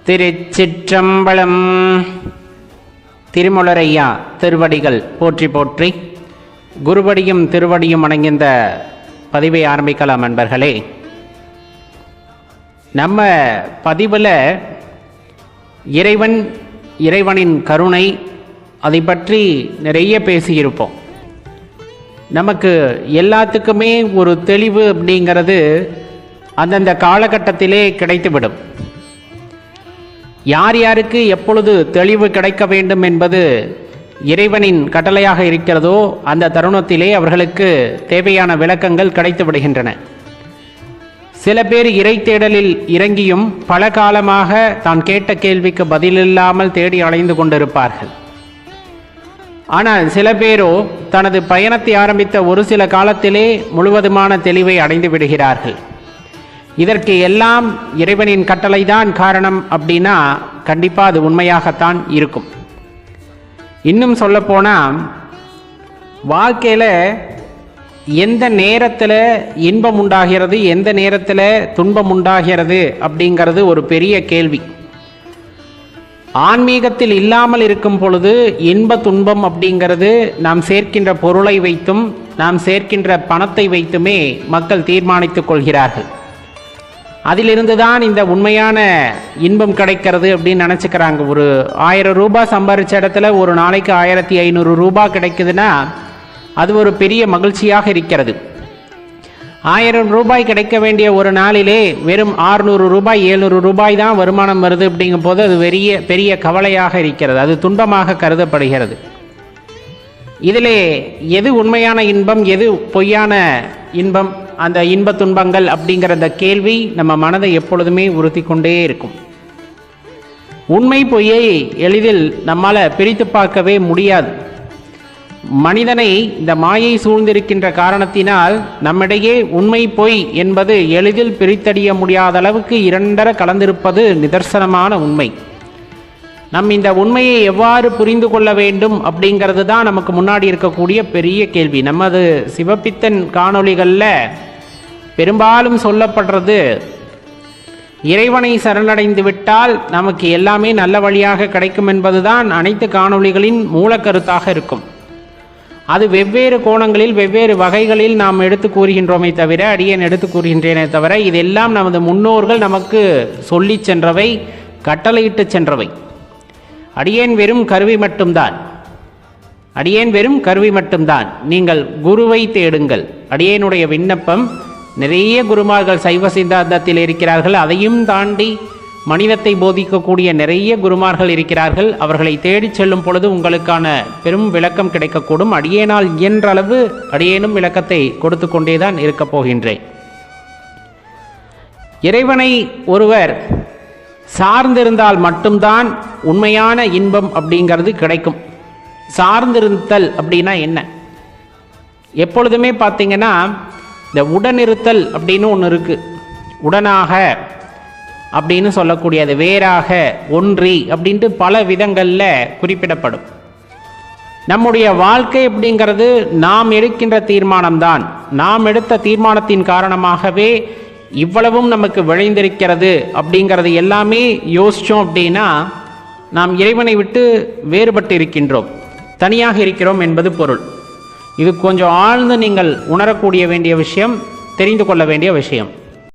திருச்சிற்றம்பலம். திருமலரையா திருவடிகள் போற்றி போற்றி. குருவடியும் திருவடியும் அடங்கிய பதிவை ஆரம்பிக்கலாம் நண்பர்களே. நம்ம பதிவில் இறைவனின் கருணை அதை பற்றி நிறைய பேசியிருப்போம். நமக்கு எல்லாத்துக்குமே ஒரு தெளிவு அப்படிங்கிறது அந்தந்த காலகட்டத்திலே கிடைத்துவிடும். யார் யாருக்கு எப்பொழுது தெளிவு கிடைக்க வேண்டும் என்பது இறைவனின் கட்டளையாக இருக்கிறதோ அந்த தருணத்திலே அவர்களுக்கு தேவையான விளக்கங்கள் கிடைத்து விடுகின்றன. சில பேர் இறை தேடலில் இறங்கியும் பல காலமாக தான் கேட்ட கேள்விக்கு பதிலில்லாமல் தேடி அலைந்து கொண்டிருப்பார்கள். ஆனால் சில பேரோ தனது பயணத்தை ஆரம்பித்த ஒரு சில காலத்திலே முழுவதுமான தெளிவை அடைந்து விடுகிறார்கள். இதற்கு எல்லாம் இறைவனின் கட்டளை தான் காரணம் அப்படின்னா கண்டிப்பாக அது உண்மையாகத்தான் இருக்கும். இன்னும் சொல்லப்போனால் வாழ்க்கையில் எந்த நேரத்தில் இன்பம் உண்டாகிறது, எந்த நேரத்தில் துன்பம் உண்டாகிறது அப்படிங்கிறது ஒரு பெரிய கேள்வி. ஆன்மீகத்தில் இல்லாமல் இருக்கும் பொழுது இன்ப துன்பம் அப்படிங்கிறது நாம் சேர்க்கின்ற பொருளை வைத்தும் நாம் சேர்க்கின்ற பணத்தை வைத்துமே மக்கள் தீர்மானித்துக் கொள்கிறார்கள். அதிலிருந்து தான் இந்த உண்மையான இன்பம் கிடைக்கிறது அப்படின்னு நினச்சிக்கிறாங்க. ஒரு 1000 ரூபாய் சம்பாதிச்ச இடத்துல ஒரு நாளைக்கு 1500 ரூபாய் கிடைக்குதுன்னா அது ஒரு பெரிய மகிழ்ச்சியாக இருக்கிறது. 1000 ரூபாய் கிடைக்க வேண்டிய ஒரு நாளிலே வெறும் 600 ரூபாய் 700 ரூபாய் தான் வருமானம் வருது அப்படிங்கும் போது அது பெரிய கவலையாக இருக்கிறது. அது துன்பமாக கருதப்படுகிறது. இதிலே எது உண்மையான இன்பம், எது பொய்யான இன்பம், அந்த இன்ப துன்பங்கள் அப்படிங்கிற அந்த கேள்வி நம்ம மனதை எப்பொழுதுமே உறுத்தி கொண்டே இருக்கும். உண்மை பொய்யை எளிதில் நம்மால் பிரித்து பார்க்கவே முடியாது. மனிதனை இந்த மாயை சூழ்ந்திருக்கின்ற காரணத்தினால் நம்மிடையே உண்மை பொய் என்பது எளிதில் பிரித்தறிய முடியாத அளவுக்கு இரண்டர கலந்திருப்பது நிதர்சனமான உண்மை. நம் இந்த உண்மையை எவ்வாறு புரிந்து கொள்ள வேண்டும் அப்படிங்கிறது தான் நமக்கு முன்னாடி இருக்கக்கூடிய பெரிய கேள்வி. நமது சிவபித்தன் காணொளிகளில் பெரும்பாலும் சொல்லப்படுறது இறைவனை சரணடைந்து விட்டால் நமக்கு எல்லாமே நல்ல வழியாக கிடைக்கும் என்பதுதான் அனைத்து காணொளிகளின் மூலக்கருத்தாக இருக்கும். அது வெவ்வேறு கோணங்களில் வெவ்வேறு வகைகளில் நாம் எடுத்து கூறுகின்றோமே தவிர, அடியேன் எடுத்து கூறுகின்றேனே தவிர, இதெல்லாம் நமது முன்னோர்கள் நமக்கு சொல்லி சென்றவை, கட்டளையிட்டு சென்றவை. அடியேன் வெறும் கருவி மட்டும்தான். நீங்கள் குருவை தேடுங்கள். அடியேனுடைய விண்ணப்பம், நிறைய குருமார்கள் சைவ சித்தாந்தத்தில் இருக்கிறார்கள். அதையும் தாண்டி மனிதத்தை போதிக்கக்கூடிய நிறைய குருமார்கள் இருக்கிறார்கள். அவர்களை தேடிச் செல்லும் பொழுது உங்களுக்கான பெரும் விளக்கம் கிடைக்கக்கூடும். அடியேனால் இயன்றளவு அடியேனும் விளக்கத்தை கொடுத்து கொண்டேதான் இருக்கப் போகின்றேன். இறைவனை ஒருவர் சார்ந்திருந்தால் மட்டும்தான் உண்மையான இன்பம் அப்படிங்கிறது கிடைக்கும். சார்ந்திருத்தல் அப்படின்னா என்ன? எப்பொழுதுமே பார்த்தீங்கன்னா இந்த உடனிருத்தல் அப்படின்னு ஒன்று இருக்குது. உடனாக அப்படின்னு சொல்லக்கூடியது, வேறாக, ஒன்றி அப்படின்ட்டு பல விதங்களில் குறிப்பிடப்படும். நம்முடைய வாழ்க்கை அப்படிங்கிறது நாம் எடுக்கின்ற தீர்மானம்தான். நாம் எடுத்த தீர்மானத்தின் காரணமாகவே இவ்வளவும் நமக்கு விளைந்திருக்கிறது அப்படிங்கிறது எல்லாமே யோசித்தோம் அப்படின்னா நாம் இறைவனை விட்டு வேறுபட்டு இருக்கின்றோம், தனியாக இருக்கிறோம் என்பது பொருள். இது கொஞ்சம் ஆழ்ந்து நீங்கள் உணரக்கூடிய வேண்டிய விஷயம், தெரிந்து கொள்ள வேண்டிய விஷயம்.